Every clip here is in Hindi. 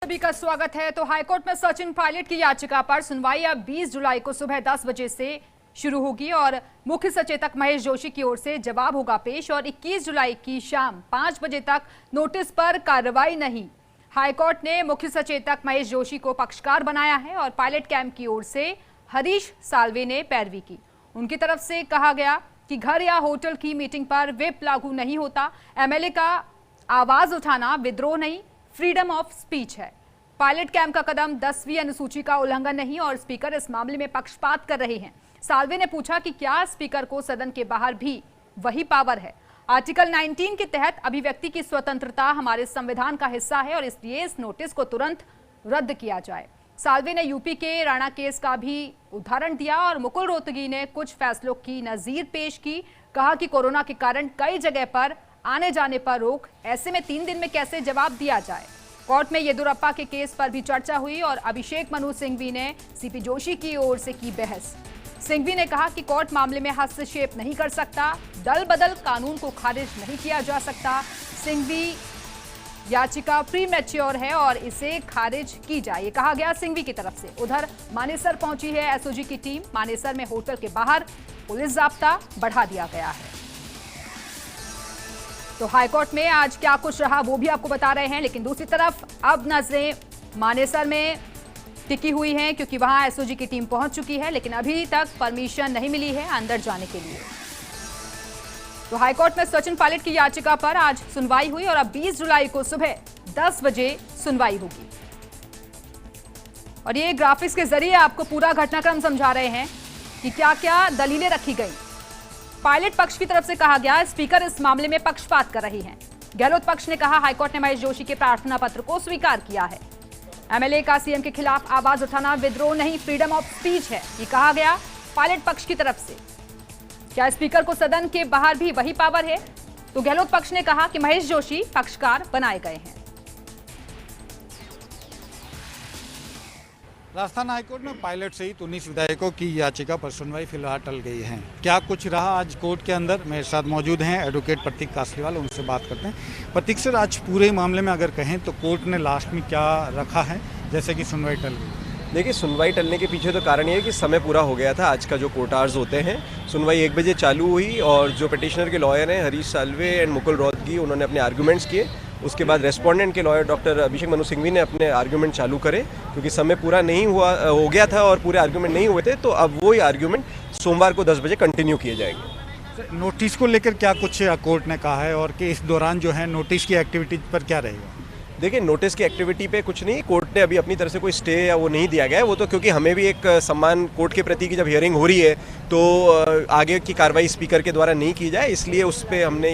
सभी का स्वागत है। तो हाईकोर्ट में सचिन पायलट की याचिका पर सुनवाई अब 20 जुलाई को सुबह 10 बजे से शुरू होगी और मुख्य सचेतक महेश जोशी की ओर से जवाब होगा पेश और 21 जुलाई की शाम 5 बजे तक नोटिस पर कार्रवाई नहीं। हाईकोर्ट ने मुख्य सचेतक महेश जोशी को पक्षकार बनाया है और पायलट कैंप की ओर से हरीश साल्वे ने पैरवी की। उनकी तरफ से कहा गया कि घर या होटल की मीटिंग पर व्हिप लागू नहीं होता। एमएलए का आवाज उठाना विद्रोह नहीं, फ्रीडम ऑफ स्पीच है। पायलट कैंप का कदम 10वीं अनुसूची का उल्लंघन नहीं और स्पीकर इस मामले में पक्षपात कर रहे हैं। साल्वे ने पूछा कि क्या स्पीकर को सदन के बाहर भी वही पावर है। आर्टिकल 19 के तहत अभिव्यक्ति की स्वतंत्रता हमारे संविधान का हिस्सा है और इसलिए इस नोटिस को तुरंत रद्द किया जाए। साल्वे ने यूपी के राणा केस का भी उदाहरण दिया और मुकुल रोहतगी ने कुछ फैसलों की नजीर पेश की। कहा कि कोरोना के कारण कई जगह पर आने जाने पर रोक, ऐसे में 3 दिन में कैसे जवाब दिया जाए। कोर्ट में येदियुरप्पा के केस पर भी चर्चा हुई और अभिषेक मनु सिंघवी ने सीपी जोशी की ओर से की बहस। सिंघवी ने कहा कि कोर्ट मामले में हस्तक्षेप नहीं कर सकता, दल बदल कानून को खारिज नहीं किया जा सकता। सिंघवी याचिका प्रीमैच्योर है और इसे खारिज की जाए, ये कहा गया सिंघवी की तरफ से। उधर मानेसर पहुंची है एसओजी की टीम। मानेसर में होटल के बाहर पुलिस जाब्ता बढ़ा दिया गया है। तो हाईकोर्ट में आज क्या कुछ रहा वो भी आपको बता रहे हैं, लेकिन दूसरी तरफ अब नजरें मानेसर में टिकी हुई हैं क्योंकि वहां एसओजी की टीम पहुंच चुकी है, लेकिन अभी तक परमिशन नहीं मिली है अंदर जाने के लिए। तो हाईकोर्ट में सचिन पायलट की याचिका पर आज सुनवाई हुई और अब 20 जुलाई को सुबह 10 बजे सुनवाई होगी। और ये ग्राफिक्स के जरिए आपको पूरा घटनाक्रम समझा रहे हैं कि क्या क्या दलीलें रखी गई। पायलट पक्ष की तरफ से कहा गया स्पीकर इस मामले में पक्षपात कर रही हैं। गहलोत पक्ष ने कहा हाईकोर्ट ने महेश जोशी के प्रार्थना पत्र को स्वीकार किया है। एमएलए का सीएम के खिलाफ आवाज उठाना विद्रोह नहीं, फ्रीडम ऑफ स्पीच है, ये कहा गया पायलट पक्ष की तरफ से। क्या स्पीकर को सदन के बाहर भी वही पावर है? तो गहलोत पक्ष ने कहा कि महेश जोशी पक्षकार बनाए गए हैं। राजस्थान हाईकोर्ट में पायलट सहित 19 विधायकों की याचिका पर सुनवाई फिलहाल टल गई है। क्या कुछ रहा आज कोर्ट के अंदर, मेरे साथ मौजूद हैं एडवोकेट प्रतीक कासलीवाल, उनसे बात करते हैं। प्रतीक सर, आज पूरे मामले में अगर कहें तो कोर्ट ने लास्ट में क्या रखा है, जैसे कि सुनवाई टल गई? देखिए, सुनवाई टलने के पीछे तो कारण ये है कि समय पूरा हो गया था। आज का जो कोर्ट आवर्स होते हैं, सुनवाई 1 बजे चालू हुई और जो पिटिशनर के लॉयर हैं हरीश साल्वे एंड मुकुल रोहतगी, उन्होंने अपने आर्गूमेंट्स किए। उसके बाद रेस्पोंडेंट के लॉयर डॉक्टर अभिषेक मनु सिंघवी ने अपने आर्गूमेंट चालू करे, क्योंकि समय पूरा नहीं हो गया था और पूरे आर्गूमेंट नहीं हुए थे, तो अब वही आर्गूमेंट सोमवार को 10 बजे कंटिन्यू किए जाएंगे। नोटिस को लेकर क्या कुछ कोर्ट ने कहा है और कि इस दौरान जो है नोटिस की एक्टिविटीज पर क्या रहेगा? देखिए, नोटिस की एक्टिविटी पे कुछ नहीं, कोर्ट ने अभी अपनी तरफ से कोई स्टे या वो नहीं दिया गया है। वो तो क्योंकि हमें भी एक सम्मान कोर्ट के प्रति की जब हियरिंग हो रही है तो आगे की कार्रवाई स्पीकर के द्वारा नहीं की जाए, इसलिए उस पर हमने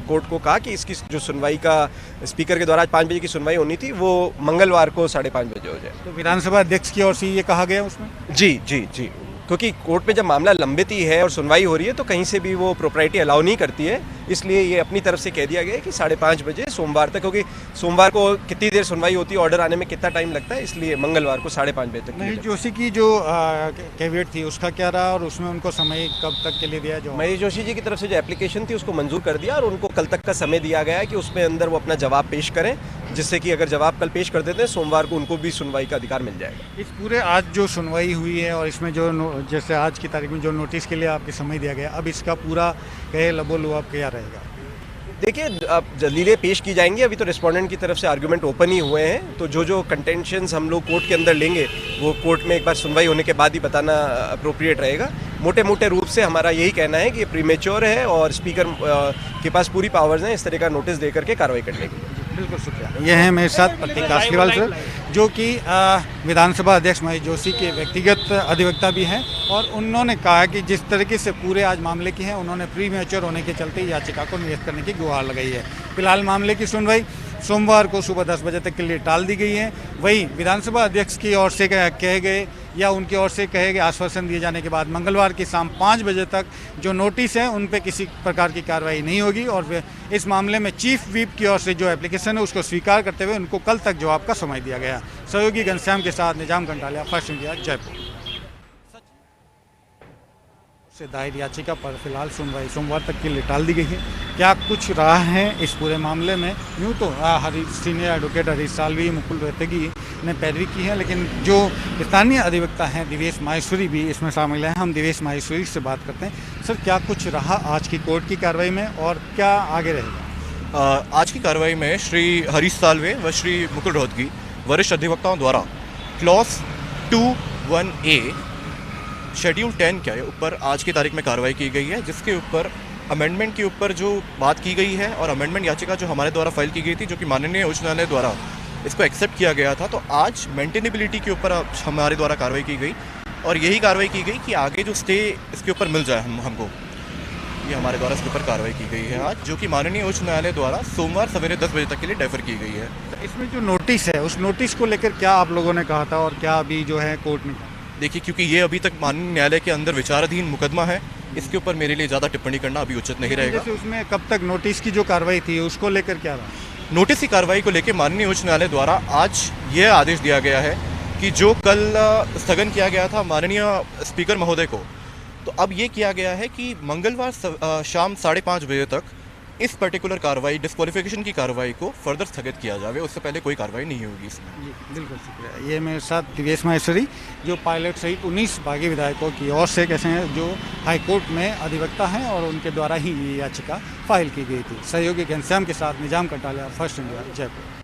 कोर्ट को कहा कि इसकी जो सुनवाई का स्पीकर के द्वारा आज 5 बजे की सुनवाई होनी थी वो मंगलवार को 5:30 बजे हो जाए। तो विधानसभा अध्यक्ष की ओर से ये कहा गया उसमें? जी जी जी, क्योंकि कोर्ट में जब मामला लंबित ही है और सुनवाई हो रही है तो कहीं से भी वो प्रोप्राइटी अलाउ नहीं करती है, इसलिए ये अपनी तरफ से कह दिया गया है कि 5:30 बजे सोमवार तक, क्योंकि सोमवार को कितनी देर सुनवाई होती है, ऑर्डर आने में कितना टाइम लगता है, इसलिए मंगलवार को 5:30 बजे तक। महेश जोशी की जो कैविएट थी उसका क्या रहा और उसमें उनको समय कब तक के लिए दिया? जो महेश जोशी जी की तरफ से जो एप्लीकेशन थी उसको मंजूर कर दिया और उनको कल तक का समय दिया गया है कि उसमें अंदर वो अपना जवाब पेश करें, जिससे कि अगर जवाब कल पेश कर देते हैं सोमवार को उनको भी सुनवाई का अधिकार मिल जाएगा। इस पूरे आज जो सुनवाई हुई है और इसमें जो जैसे आज की तारीख में जो नोटिस के लिए आपके समय दिया गया, अब इसका पूरा कहे लबो अब क्या रहेगा? देखिए, अब दलीलें पेश की जाएंगी। अभी तो रिस्पोंडेंट की तरफ से आर्गूमेंट ओपन ही हुए हैं, तो जो कंटेंशंस हम लोग कोर्ट के अंदर लेंगे वो कोर्ट में एक बार सुनवाई होने के बाद ही बताना अप्रोप्रिएट रहेगा। मोटे रूप से हमारा यही कहना है कि ये प्रीमेच्योर है और स्पीकर के पास पूरी पावर्स हैं इस तरह का नोटिस दे करके कार्रवाई करने की। बिल्कुल, शुक्रिया। ये है मेरे साथ प्रतीक कासलीवाल सर, जो कि विधानसभा अध्यक्ष महेश जोशी के व्यक्तिगत अधिवक्ता भी हैं और उन्होंने कहा कि जिस तरीके से पूरे आज मामले की है, उन्होंने प्रीमेच्योर होने के चलते याचिका को निरस्त करने की गुहार लगाई है। फिलहाल मामले की सुनवाई सोमवार को सुबह 10 बजे तक के लिए टाल दी गई है। वहीं विधानसभा अध्यक्ष की ओर से कहे गए या उनकी ओर से कहे गए आश्वासन दिए जाने के बाद मंगलवार की शाम 5 बजे तक जो नोटिस है उन पे किसी प्रकार की कार्रवाई नहीं होगी और इस मामले में चीफ व्हिप की ओर से जो एप्लीकेशन है उसको स्वीकार करते हुए उनको कल तक जवाब का समय दिया गया। सहयोगी घनश्याम के साथ निजाम कंटालिया, फर्स्ट इंडिया, जयपुर। से दायर याचिका पर फिलहाल सुनवाई सोमवार तक के लिए टाल दी गई है। क्या कुछ रहा है इस पूरे मामले में। यूँ तो सीनियर एडवोकेट हरीश साल्वे, मुकुल रोहतगी ने पैरवी की है, लेकिन जो स्थानीय अधिवक्ता हैं दिवेश माहेश्वरी भी इसमें शामिल हैं। हम दिवेश माहेश्वरी से बात करते हैं। सर, क्या कुछ रहा आज की कोर्ट की कार्रवाई में और क्या आगे रहेगा? आज की कार्रवाई में श्री हरीश साल्वे व श्री मुकुल रोहतगी वरिष्ठ अधिवक्ताओं द्वारा क्लॉज 21A शेड्यूल 10 के ऊपर आज की तारीख में कार्रवाई की गई है, जिसके ऊपर अमेंडमेंट के ऊपर जो बात की गई है और अमेंडमेंट याचिका जो हमारे द्वारा फाइल की गई थी, जो कि माननीय उच्च न्यायालय द्वारा इसको एक्सेप्ट किया गया था, तो आज मेंटेनेबिलिटी के ऊपर हमारे द्वारा कार्रवाई की गई और यही कार्रवाई की गई कि आगे जो स्टे इसके ऊपर मिल जाए हमको, ये हमारे द्वारा इसके ऊपर कार्रवाई की गई है आज, जो कि माननीय उच्च न्यायालय द्वारा सोमवार सवेरे 10 बजे तक के लिए डेफर की गई है। इसमें जो नोटिस है, उस नोटिस को लेकर क्या आप लोगों ने कहा था और क्या अभी जो है कोर्ट ने कहा? देखिए, क्योंकि ये अभी तक माननीय न्यायालय के अंदर विचाराधीन मुकदमा है, इसके ऊपर मेरे लिए ज़्यादा टिप्पणी करना अभी उचित नहीं रहेगा। जैसे उसमें कब तक नोटिस की जो कार्रवाई थी उसको लेकर क्या रहा? नोटिस की कार्रवाई को लेकर माननीय उच्च न्यायालय द्वारा आज यह आदेश दिया गया है कि जो कल स्थगन किया गया था माननीय स्पीकर महोदय को, तो अब ये किया गया है कि मंगलवार शाम 5:30 बजे तक इस पर्टिकुलर कार्रवाई, डिस्क्वालिफिकेशन की कार्रवाई को फर्दर स्थगित किया जाए, उससे पहले कोई कार्रवाई नहीं होगी इसमें। जी बिल्कुल, शुक्रिया। ये मेरे साथ दिवेश माहेश्वरी, जो पायलट सहित 19 बागी विधायकों की ओर से कैसे हैं, जो हाईकोर्ट में अधिवक्ता हैं और उनके द्वारा ही ये याचिका फाइल की गई थी। सहयोगी घनश्याम के साथ निजाम कटालिया, फर्स्ट इंडिया, जयपुर।